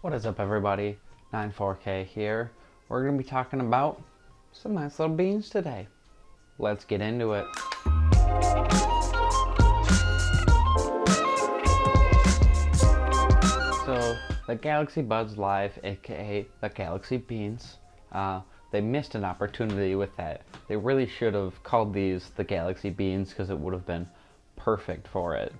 What is up, everybody? 94K here. We're going to be talking about some nice little beans today. Let's get into it. So, the Galaxy Buds Live, aka the Galaxy Beans, they missed an opportunity with that. They really should have called these the Galaxy Beans because it would have been perfect for it.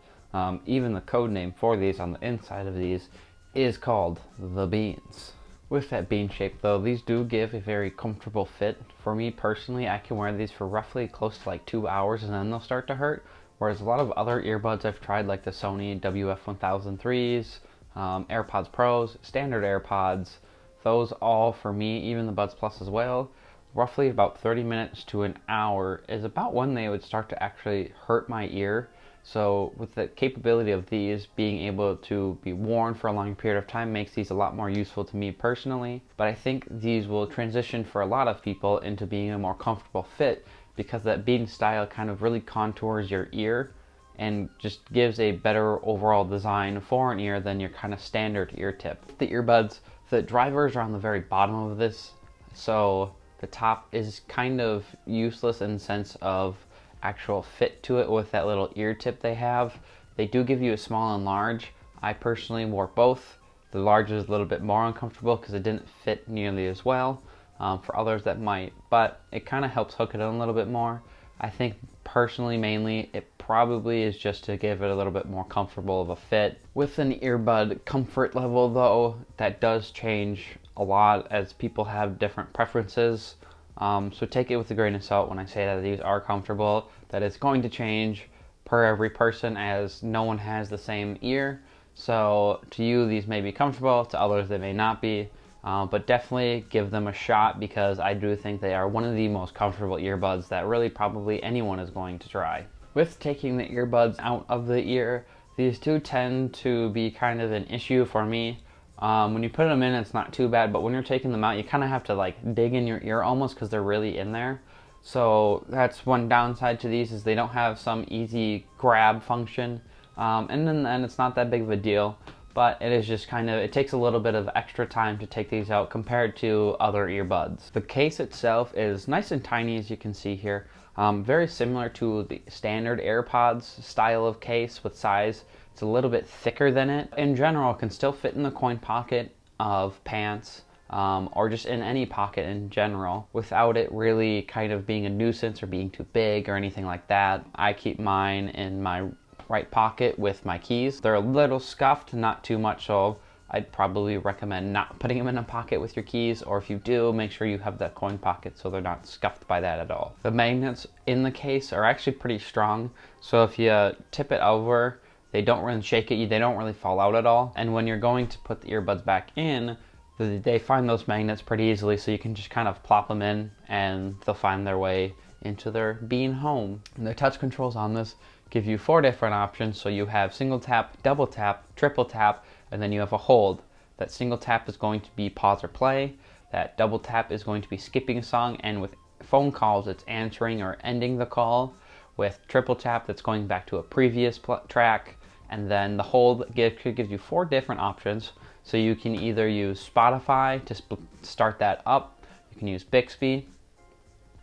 Even the code name for these on the inside of these is called the Beans. With that bean shape though, these do give a very comfortable fit. For me personally, I can wear these for roughly close to like 2 hours and then they'll start to hurt. Whereas a lot of other earbuds I've tried, like the Sony WF-1003s, AirPods Pros, standard AirPods, those all for me, even the Buds Plus as well, roughly about 30 minutes to an hour is about when they would start to actually hurt my ear. So with the capability of these being able to be worn for a long period of time makes these a lot more useful to me personally. But I think these will transition for a lot of people into being a more comfortable fit because that bean style kind of really contours your ear and just gives a better overall design for an ear than your kind of standard ear tip. The earbuds, the drivers are on the very bottom of this, so the top is kind of useless in the sense of actual fit to it with that little ear tip they have. They do give you a small and large. I personally wore both. The large is a little bit more uncomfortable because it didn't fit nearly as well. For others that might, but it kind of helps hook it in a little bit more. I think personally, mainly, it probably is just to give it a little bit more comfortable of a fit. With an earbud comfort level though, that does change a lot as people have different preferences. So take it with a grain of salt when I say that these are comfortable, that it's going to change per every person as no one has the same ear. So to you, these may be comfortable, to others they may not be. But definitely give them a shot because I do think they are one of the most comfortable earbuds that really probably anyone is going to try. With taking the earbuds out of the ear, these do tend to be kind of an issue for me. When you put them in, it's not too bad, but when you're taking them out, you kind of have to like dig in your ear almost because they're really in there. So that's one downside to these is they don't have some easy grab function. And it's not that big of a deal, but it is just kind of, it takes a little bit of extra time to take these out compared to other earbuds. The case itself is nice and tiny, as you can see here. Very similar to the standard AirPods style of case with size. It's a little bit thicker than it. In general, it can still fit in the coin pocket of pants, or just in any pocket in general without it really kind of being a nuisance or being too big or anything like that. I keep mine in my right pocket with my keys. They're a little scuffed, not too much, so I'd probably recommend not putting them in a pocket with your keys, or if you do, make sure you have that coin pocket so they're not scuffed by that at all. The magnets in the case are actually pretty strong, so if you tip it over, they don't really shake it, they don't really fall out at all. And when you're going to put the earbuds back in, they find those magnets pretty easily, so you can just kind of plop them in and they'll find their way into their bean home. And the touch controls on this give you 4 different options. So you have single tap, double tap, triple tap, and then you have a hold. That single tap is going to be pause or play. That double tap is going to be skipping a song, and with phone calls, it's answering or ending the call. With triple tap, that's going back to a previous track. And then the hold gives you 4 different options. So you can either use Spotify to start that up. You can use Bixby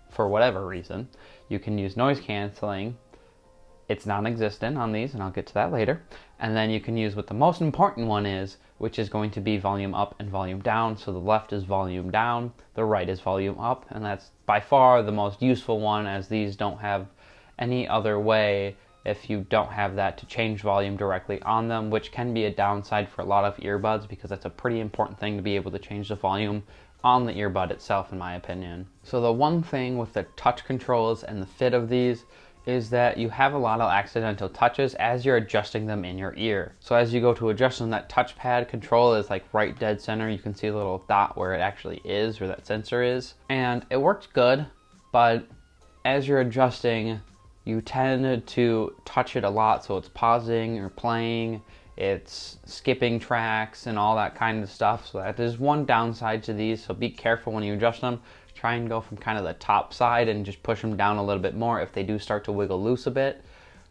for whatever reason. You can use noise canceling. It's non-existent on these, and I'll get to that later. And then you can use what the most important one is, which is going to be volume up and volume down. So the left is volume down, the right is volume up, and that's by far the most useful one, as these don't have any other way if you don't have that to change volume directly on them, which can be a downside for a lot of earbuds because that's a pretty important thing to be able to change the volume on the earbud itself, in my opinion. So the one thing with the touch controls and the fit of these is that you have a lot of accidental touches as you're adjusting them in your ear. So as you go to adjust them, that touchpad control is like right dead center. You can see a little dot where it actually is, where that sensor is. And it works good, but as you're adjusting, you tend to touch it a lot. So it's pausing or playing, it's skipping tracks and all that kind of stuff. So that is one downside to these. So be careful when you adjust them. Try and go from kind of the top side and just push them down a little bit more if they do start to wiggle loose a bit.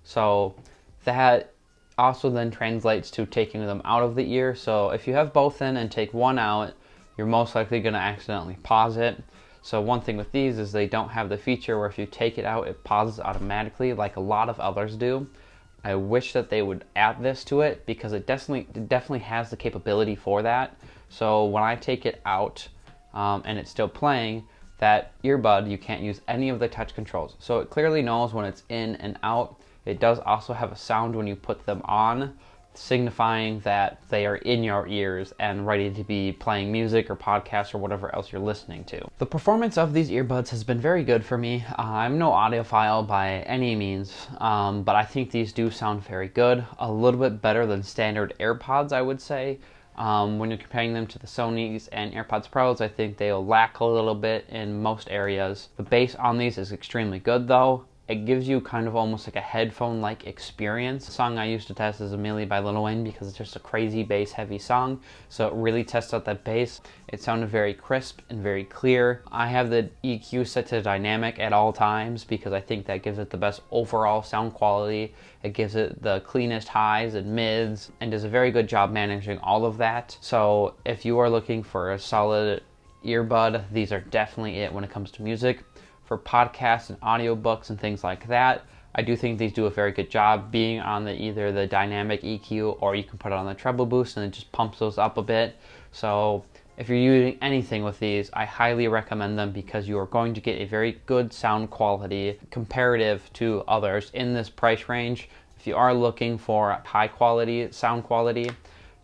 So that also then translates to taking them out of the ear. So if you have both in and take one out, you're most likely going to accidentally pause it. So one thing with these is they don't have the feature where if you take it out, it pauses automatically like a lot of others do. I wish that they would add this to it because it definitely has the capability for that. So when I take it out and it's still playing, that earbud, you can't use any of the touch controls. So it clearly knows when it's in and out. It does also have a sound when you put them on, signifying that they are in your ears and ready to be playing music or podcasts or whatever else you're listening to. The performance of these earbuds has been very good for me. I'm no audiophile by any means, but I think these do sound very good. A little bit better than standard AirPods, I would say. When you're comparing them to the Sonys and AirPods Pros, I think they'll lack a little bit in most areas. The bass on these is extremely good though. It gives you kind of almost like a headphone-like experience. The song I used to test is Amelia by Lil Wayne because it's just a crazy bass-heavy song, so it really tests out that bass. It sounded very crisp and very clear. I have the EQ set to dynamic at all times because I think that gives it the best overall sound quality. It gives it the cleanest highs and mids and does a very good job managing all of that. So if you are looking for a solid earbud, these are definitely it when it comes to music. For podcasts and audiobooks and things like that, I do think these do a very good job being on either the dynamic EQ, or you can put it on the treble boost and it just pumps those up a bit. So if you're using anything with these, I highly recommend them because you are going to get a very good sound quality comparative to others in this price range. If you are looking for high quality sound quality,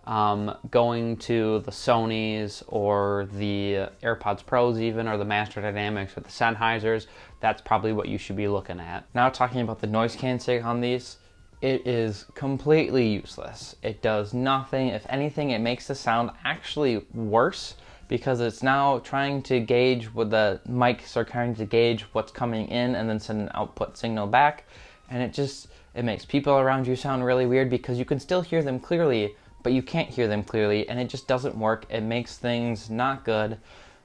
going to the Sonys or the AirPods Pros even, or the Master Dynamics or the Sennheisers, that's probably what you should be looking at. Now talking about the noise cancelling on these, it is completely useless. It does nothing. If anything, it makes the sound actually worse because it's now trying to gauge what the mics are trying to gauge what's coming in and then send an output signal back. And it makes people around you sound really weird because you can still hear them clearly, but you can't hear them clearly, and it just doesn't work. It makes things not good.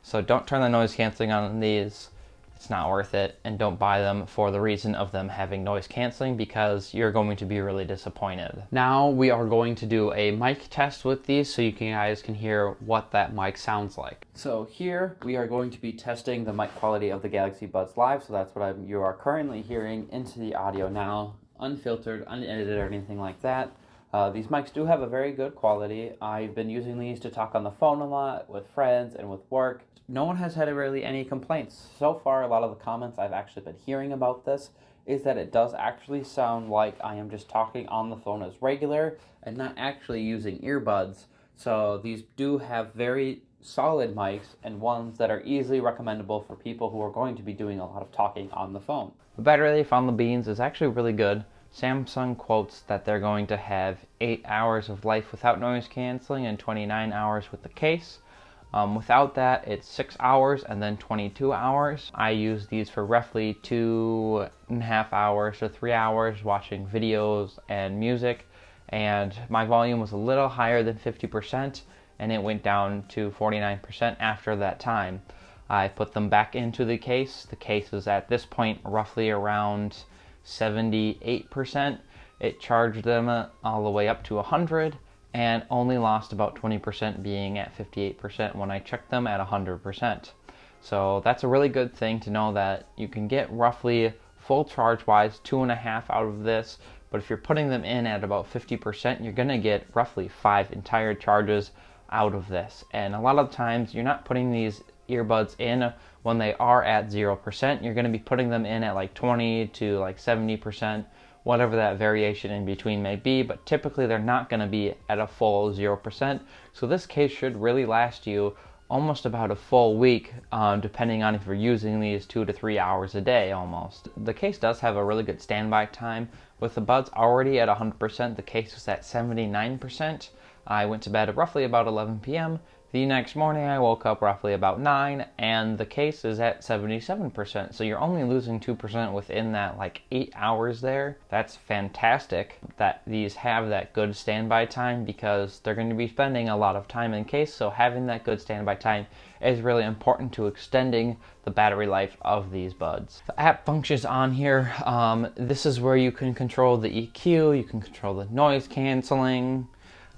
So don't turn the noise canceling on these. It's not worth it, and don't buy them for the reason of them having noise canceling because you're going to be really disappointed. Now we are going to do a mic test with these so you guys can hear what that mic sounds like. So here we are going to be testing the mic quality of the Galaxy Buds Live, so that's what you are currently hearing into the audio now, unfiltered, unedited, or anything like that. These mics do have a very good quality. I've been using these to talk on the phone a lot with friends and with work. No one has had really any complaints. So far, a lot of the comments I've actually been hearing about this is that it does actually sound like I am just talking on the phone as regular and not actually using earbuds. So these do have very solid mics and ones that are easily recommendable for people who are going to be doing a lot of talking on the phone. The battery life on the Beans is actually really good. Samsung quotes that they're going to have 8 hours of life without noise canceling and 29 hours with the case. Without that, it's 6 hours and then 22 hours. I use these for roughly 2.5 hours to 3 hours watching videos and music, and my volume was a little higher than 50% and it went down to 49% after that time. I put them back into the case. The case is at this point roughly around 78%. It charged them all the way up to 100 and only lost about 20%, being at 58% when I checked them at 100%. So that's a really good thing to know that you can get roughly full charge wise 2.5 out of this, but if you're putting them in at about 50%, you're gonna get roughly 5 entire charges out of this. And a lot of times you're not putting these earbuds in when they are at 0%. You're going to be putting them in at like 20 to like 70%, whatever that variation in between may be, but typically they're not going to be at a full 0%. So this case should really last you almost about a full week, depending on if you're using these 2 to 3 hours a day almost. The case does have a really good standby time. With the buds already at 100%, the case was at 79%. I went to bed at roughly about 11 p.m. The next morning I woke up roughly about 9 and the case is at 77%. So you're only losing 2% within that like 8 hours there. That's fantastic that these have that good standby time because they're going to be spending a lot of time in case. So having that good standby time is really important to extending the battery life of these buds. The app functions on here. This is where you can control the EQ, you can control the noise canceling.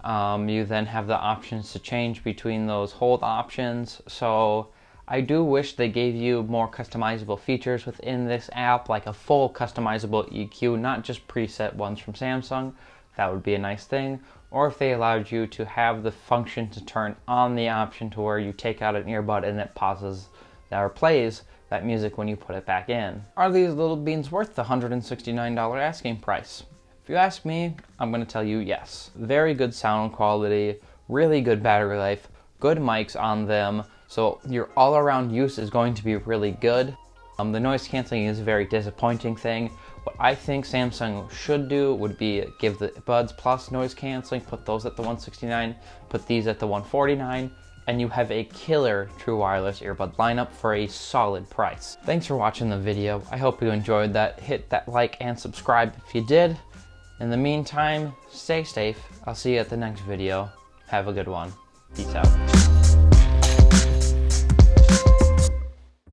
You then have the options to change between those hold options. So I do wish they gave you more customizable features within this app, like a full customizable EQ, not just preset ones from Samsung. That would be a nice thing. Or if they allowed you to have the function to turn on the option to where you take out an earbud and it pauses or plays that music when you put it back in. Are these little beans worth the $169 asking price? If you ask me, I'm going to tell you yes. Very good sound quality, really good battery life, good mics on them, so your all-around use is going to be really good. The noise canceling is a very disappointing thing. What I think Samsung should do would be give the Buds Plus noise canceling, put those at the $169, put these at the $149, and you have a killer true wireless earbud lineup for a solid price. Thanks for watching the video. I hope you enjoyed that. Hit that like and subscribe if you did. In the meantime, stay safe. I'll see you at the next video. Have a good one. Peace out.